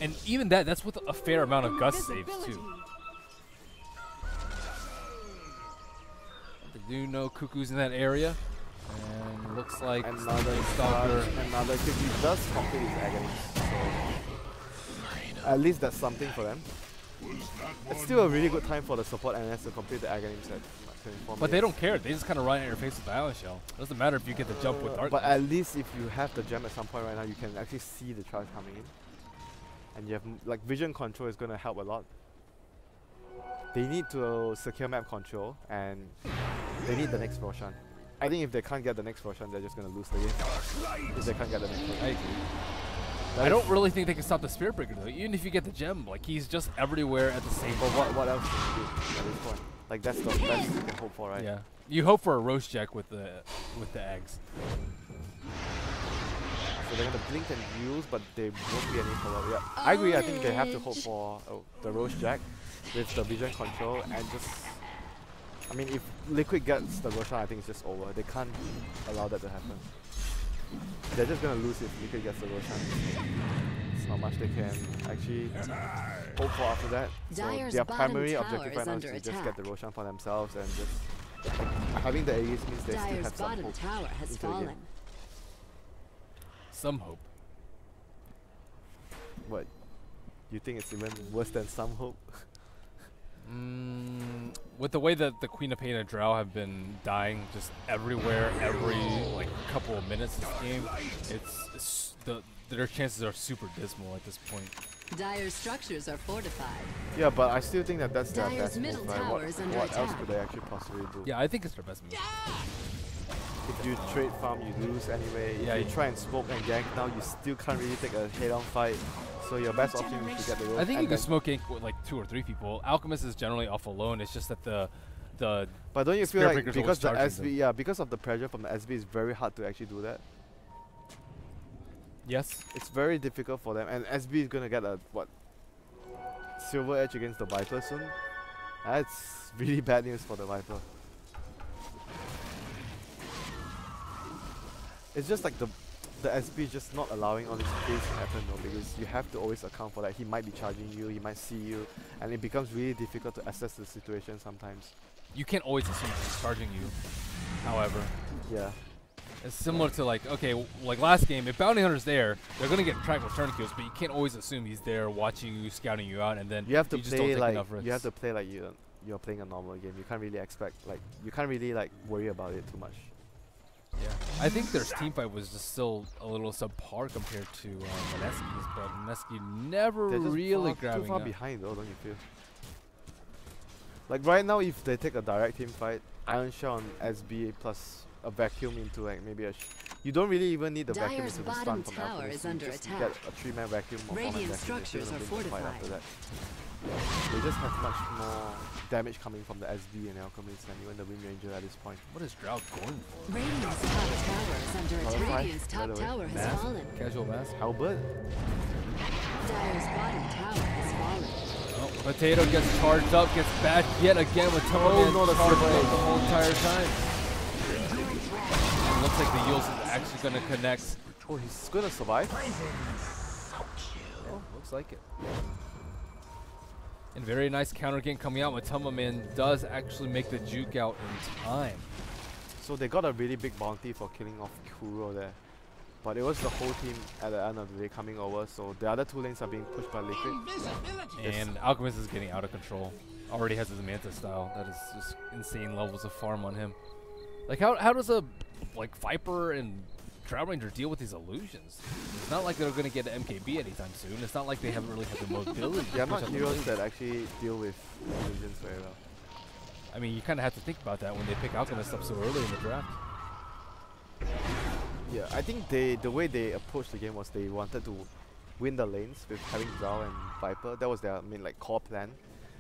And even that's with a fair amount of gust saves too. They do know Cuckoo's in that area, and looks like another Stalker. Another Cuckoo does complete his agony. So at least that's something for them. It's still a really good time for the support NS to complete the agony set. But they don't care. They just kind of run at your face with the Island Shell. Doesn't matter if you get the jump with Dark. But at least if you have the gem at some point right now, you can actually see the charge coming in. And you have like vision control is going to help a lot. They need to secure map control and they need the next Roshan. I think if they can't get the next Roshan, they're just going to lose the game. If they can't get the next Roshan. I agree. I don't really think they can stop the Spirit Breaker though. Even if you get the gem, like he's just everywhere at the same time. But what else can you do at this point? Like that's the best you can hope for, right? Yeah. You hope for a roast jack with the eggs. So they're gonna blink and use, but they won't be any follow. Yeah, I agree. I think they have to hope for the roast jack with the vision control and just. I mean, if Liquid gets the Roshan, I think it's just over. They can't allow that to happen. They're just gonna lose if Liquid gets the Roshan. There's not much they can actually hope for after that. So their primary objective right now is to just get the Roshan for themselves and just having the Aegis means they still have some hope tower has into the game. Some hope. What? You think it's even worse than some hope? With the way that the Queen of Pain and Drow have been dying just everywhere, every like couple of minutes this game, their chances are super dismal at this point. Dire's structures are fortified. Yeah, but I still think that that's their Dire's best middle move, right? tower is under What else attack. could they actually possibly do? Yeah, I think it's their best move. If you trade farm, you lose anyway. Yeah, if you try and smoke and gank now, you still can't really take a head-on fight. So your best option is to get the rope. I think you can smoke gank with like 2 or 3 people. Alchemist is generally off alone. It's just that the But don't you feel Spirit like Breaker's because the always SB, charging yeah, because of the pressure from the SB, it's very hard to actually do that. Yes. It's very difficult for them, and SB is gonna get a silver edge against the Viper soon. That's really bad news for the Viper. It's just like the SB is just not allowing all this space to happen though, because you have to always account for that. He might be charging you, he might see you, and it becomes really difficult to assess the situation sometimes. You can't always assume he's charging you, however. Yeah. It's similar to like, okay, like last game, if Bounty Hunter's there, they're gonna get tracked with turn kills, but you can't always assume he's there watching you, scouting you out, and then you have to just don't play take like enough risks. you have to play like you're playing a normal game. You can't really expect you can't really worry about it too much. Yeah, I think their teamfight was just still a little subpar compared to Mineski's, but Mineski never They're just really too grabbing far up. behind though, don't you feel? Like right now, if they take a direct team fight, Iron Shell on SB plus a vacuum into like maybe you don't really even need the vacuum Dire's into the bottom stun from tower Alchemist. is You under just attack. get a 3-man vacuum or 4-man Radiant vacuum. structures You're are still gonna win the fight fortified. after that. They just have much more damage coming from the SB and Alchemist than even the Wind Ranger at this point. What is Drow going for? Radiant's top tower is under attack. Qualify, Radiant's by top the way. tower has Mask? fallen. Casual mask? Albert? Dire's bottom tower has fallen. Oh, Potato gets charged up, gets back yet again with Tomo no, the charged silver up edge. the whole entire time. looks like the Yules is actually going to connect. Oh, he's gonna survive? Oh, looks like it. And very nice counter game coming out. Matoma Man does actually make the juke out in time. So they got a really big bounty for killing off Kuro there. But it was the whole team at the end of the day coming over, so the other 2 lanes are being pushed by Liquid. And Alchemist is getting out of control. Already has his Manta style. That is just insane levels of farm on him. Like how does a Viper and Drow Ranger deal with these illusions? It's not like they're going to get an MKB anytime soon. It's not like they haven't really had the mobility. There are not heroes that actually deal with illusions very well. I mean, you kind of have to think about that when they pick Alchemist up so early in the draft. Yeah, I think the way they approached the game was they wanted to win the lanes with having Drow and Viper. That was their core plan.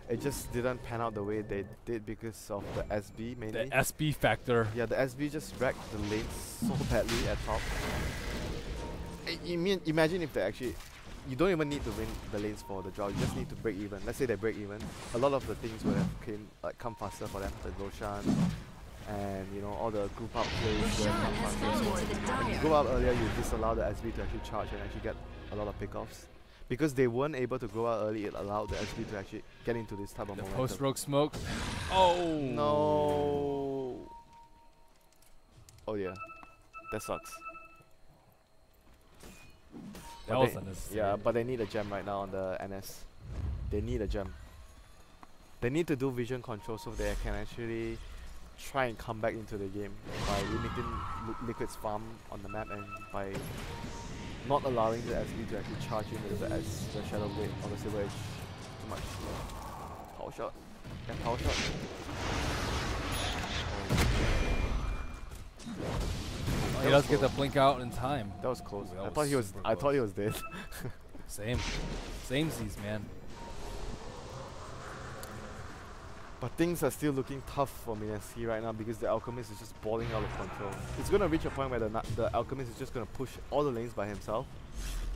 It just didn't pan out the way they did because of the SB mainly. The SB factor. Yeah, the SB just wrecked the lanes so badly at top. Imagine if they actually... You don't even need to win the lanes for the draw, you just need to break even. Let's say they break even. A lot of the things would have come faster for them. The Roshan and all the group up plays would have come faster. So when you go up earlier, you disallow the SB to actually charge and actually get a lot of pickoffs. Because they weren't able to go out early, it allowed the SB to actually get into this type of momentum. Post-rogue smoke. Oh! No! Oh yeah. That sucks. That was unnecessary. Yeah, but they need a gem right now on the NS. They need a gem. They need to do vision control so they can actually try and come back into the game by limiting Liquid's farm on the map and by not allowing the SB to actually charge in with the Shadow Blade or the Silver Edge too much. Power shot. Yeah, power shot. He does get the blink out in time. That was close. Ooh, that I thought he was dead. Samesies, man. But things are still looking tough for Mineski right now because the Alchemist is just balling out of control. It's going to reach a point where the Alchemist is just going to push all the lanes by himself,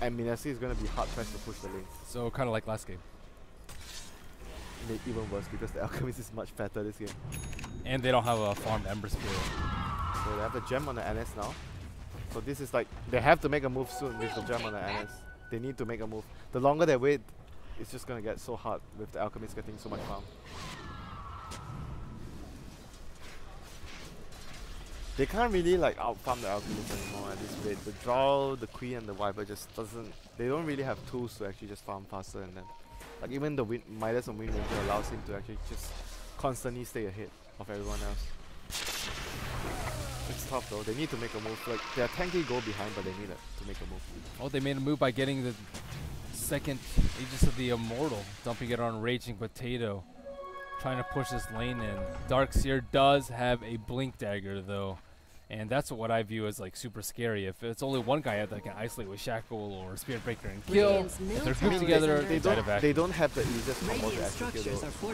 and Mineski is going to be hard pressed to push the lanes. So kind of like last game. Even worse because the Alchemist is much better this game. And they don't have a farmed Ember Spirit. So they have the gem on the NS now. So this is like, they have to make a move soon with the gem on the NS. They need to make a move. The longer they wait, it's just going to get so hard with the Alchemist getting so much farm. They can't really out-farm the Alchemist anymore at this rate. The Drow, the Queen and the Viper just doesn't... They don't really have tools to actually just farm faster and then... even the Midas and Wind Ranger allows him to actually just constantly stay ahead of everyone else. It's tough though, they need to make a move. They're 10k goal behind but they need to make a move. Oh, they made a move by getting the second Aegis of the Immortal, dumping it on Raging Potato. Trying to push this lane in. Darkseer does have a Blink Dagger though. And that's what I view as super scary. If it's only one guy that can isolate with Shackle or Spirit Breaker and kill, if they're grouped together, they don't have the easiest combo to execute.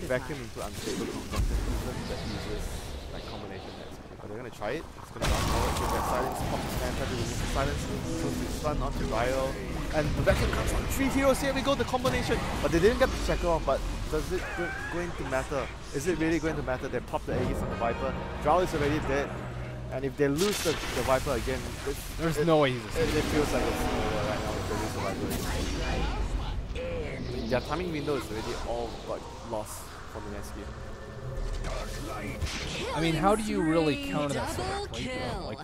Vacuum into unstable construction isn't the easiest combination to execute. But they're gonna try it. It's gonna run forward with their silence. Pop the stand, try to release the silence. Throws his stun onto Ryo. And the vacuum comes on 3 heroes. Here we go, the combination. But they didn't get the Shackle off. But does it going to matter? Is it really going to matter? They pop the Aegis on the Viper. Drow is already dead. And if they lose the Viper again, there's no way he's it feels like it's over right now if they lose the Viper. Their timing window is already all but lost for Mineski. I mean, how do you really counter that sort of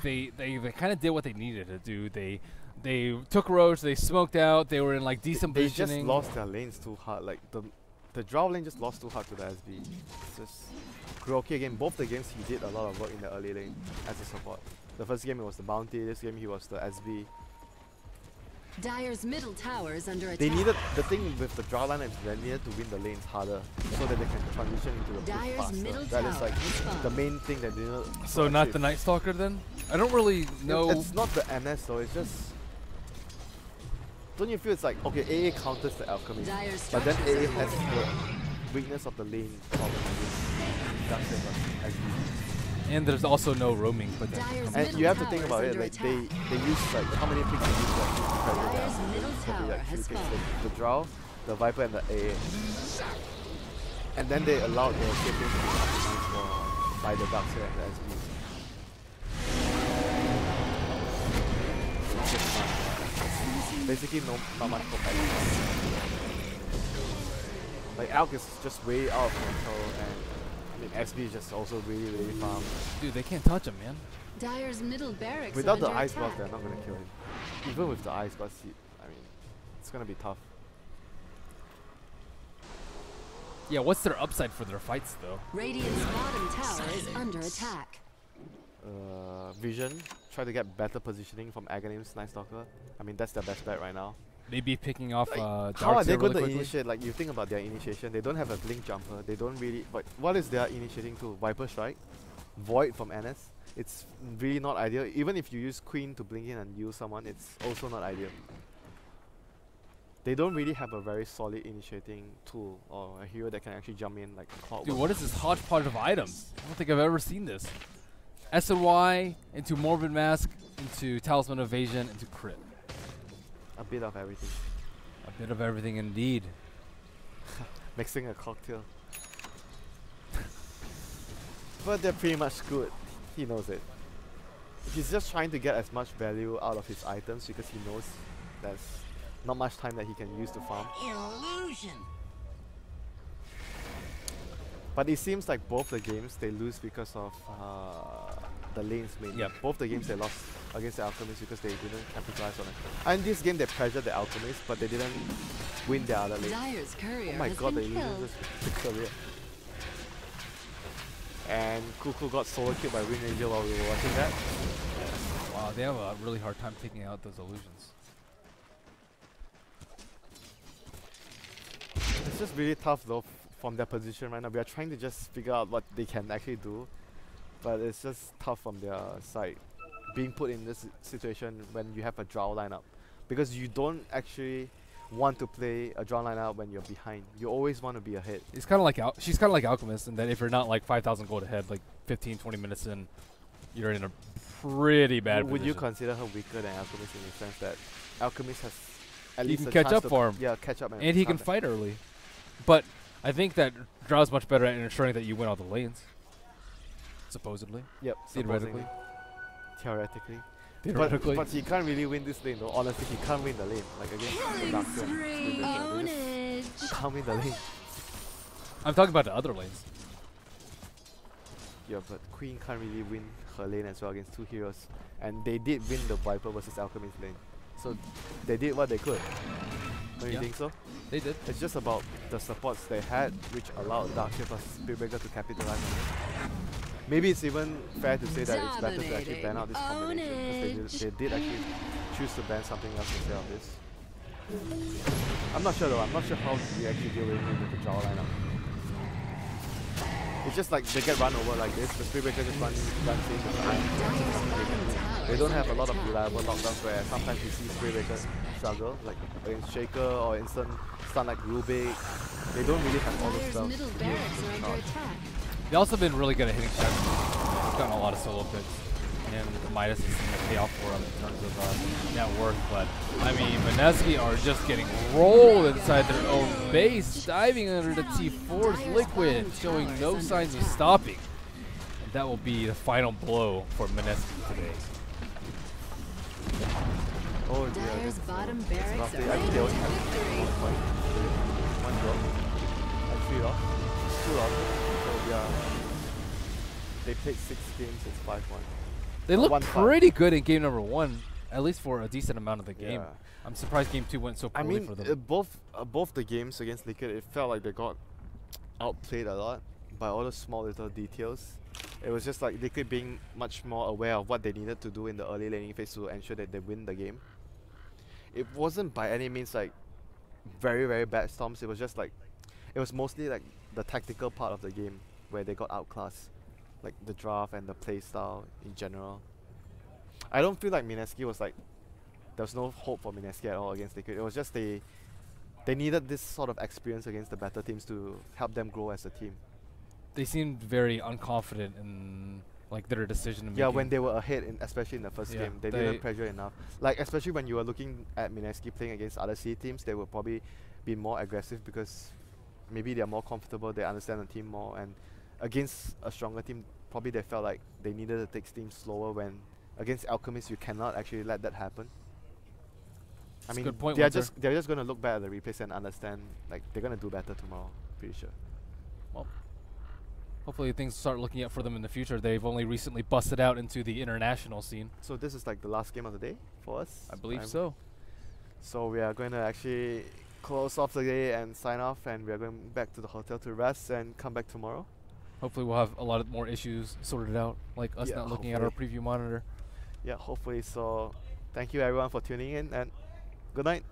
play though? They kind of did what they needed to do. They took Roach, they smoked out, they were in decent positioning. They just lost their lanes too hard. The Drow lane just lost too hard to the SB. It's just Kuroki again. Both the games he did a lot of work in the early lane as a support. The first game it was the Bounty, this game he was the SB. Dire's middle tower is under attack. They needed, the thing with the Drow line is they needed to win the lanes harder so that they can transition into the push faster. That is the main thing that they needed. So not the Night Stalker then? I don't really know. It's not the NS though, it's just... Don't you feel it's okay, AA counters the Alchemist, but then AA has the weakness of the lane problem and there's also no roaming, but and you have to think about it, they use how many picks they use to actually the Drow, the Viper and the AA. And then they allowed the Sapiens to be optimized by the Darkseer and the SB. just none. Basically, not much competition. Like Alk is just way out of control, and I mean SB is just also really farm. Dude, they can't touch him, man. Dire's middle barracks Without are the under ice blast, attack. they're not gonna kill him. Even with the ice blast, I mean, it's gonna be tough. Yeah, what's their upside for their fights, though? Radiant's bottom tower is under attack. Vision, try to get better positioning from Aghanim's Night Stalker. I mean, that's their best bet right now. Maybe picking off How are they Darkseer going to really quickly? initiate? Like, you think about their initiation, they don't have a blink jumper. They don't really. But what is their initiating tool? Viper Strike, Void from NS. It's really not ideal. Even if you use Queen to blink in and use someone, it's also not ideal. They don't really have a very solid initiating tool or a hero that can actually jump in like clockwork. Dude, what is this hodgepodge of items? I don't think I've ever seen this. SNY into Morbid Mask, into Talisman Evasion, into Crit. A bit of everything. A bit of everything indeed. Mixing a cocktail. But they're pretty much good. He knows it. He's just trying to get as much value out of his items because he knows there's not much time that he can use to farm. Illusion. But it seems like both the games they lose because of the lanes mainly. Yep. Both the games they lost against the Alchemists because they didn't capitalize on it. And this game they pressured the Alchemists, but they didn't win the other lane. Dire's courier Oh my has god, the been illusion killed. just took career. And Cuckoo got solo killed by Wind Ranger while we were watching that. Wow, they have a really hard time taking out those illusions. It's just really tough though from their position right now. We are trying to just figure out what they can actually do, but it's just tough from their side being put in this situation when you have a draw lineup, because you don't actually want to play a draw lineup when you're behind. You always want to be ahead. It's kind of like she's kind of like Alchemist, in that if you're not like 5,000 gold ahead, like 15-20 minutes in, you're in a pretty bad Would you position. consider her weaker than Alchemist in the sense that Alchemist has at He least can a catch chance up to for him. Yeah, catch up And he can time. fight early. But I think that Drow's much better at ensuring that you win all the lanes. Supposedly. Yep, Theoretically. supposedly. Theoretically. Theoretically. But he can't really win this lane though. Honestly, he can't win the lane. Like against the Killing Darkseer. spree. They just can't win the lane. I'm talking about the other lanes. Yeah, but Queen can't really win her lane as well against two heroes. And they did win the Viper versus Alchemist lane. So they did what they could. Don't you Yeah. think so? They did. It's just about the supports they had, which allowed Darkseer plus Spearbreaker to capitalize on it. Maybe it's even fair to say that it's better to actually ban out this combination, because they did actually choose to ban something else instead of this. I'm not sure though. I'm not sure how we actually deal with it with the draw lineup. It's just like they get run over like this. The Spearbreaker just runs in the time. They don't have a lot of reliable knockdowns where sometimes you see Spearbreaker struggle, like against Shaker or instant stun like Rubik. They don't really have all the Dire's stuff. middle barracks are under attack. They also been really good at hitting shots. They've gotten a lot of solo picks. And the Midas is going to pay off for them in terms of net worth. But, I mean, Mineski are just getting rolled inside their own base, diving under the T4's Liquid, showing no signs of stopping. And that will be the final blow for Mineski today. Oh yeah, Dire's that's bottom it's barracks roughly, are I think they only have victory. one drop. And 3 loss. 2 losses. So yeah. They played 6 games, it's 5-1. They look 1-5. pretty good in game number 1, at least for a decent amount of the game. Yeah. I'm surprised game 2 went so I poorly mean, for them. both the games against Liquid, it felt like they got outplayed a lot by all the small little details. It was just like Liquid being much more aware of what they needed to do in the early laning phase to ensure that they win the game. It wasn't by any means like very, very bad storms. It was just like, it was mostly like the tactical part of the game where they got outclassed, like the draft and the play style in general. I don't feel like Mineski was like, there was no hope for Mineski at all against Liquid. It was just they needed this sort of experience against the better teams to help them grow as a team. They seemed very unconfident in like their decision making. Yeah, when they were ahead, especially in the first Yeah, game, they didn't pressure enough. Like especially when you were looking at Mineski playing against other C teams, they would probably be more aggressive because maybe they are more comfortable, they understand the team more, and against a stronger team, probably they felt like they needed to take things slower. When against Alchemist, you cannot actually let that happen. I mean, good point, they're Winter. just gonna look back at the replays and understand like they're gonna do better tomorrow. Pretty sure. Well, hopefully things start looking up for them in the future. They've only recently busted out into the international scene. So this is like the last game of the day for us. I believe so. So we are going to actually close off the day and sign off, and we are going back to the hotel to rest and come back tomorrow. Hopefully we'll have a lot of more issues sorted out, like us Yeah, not looking at our preview monitor. Yeah, hopefully. So thank you everyone for tuning in, and good night.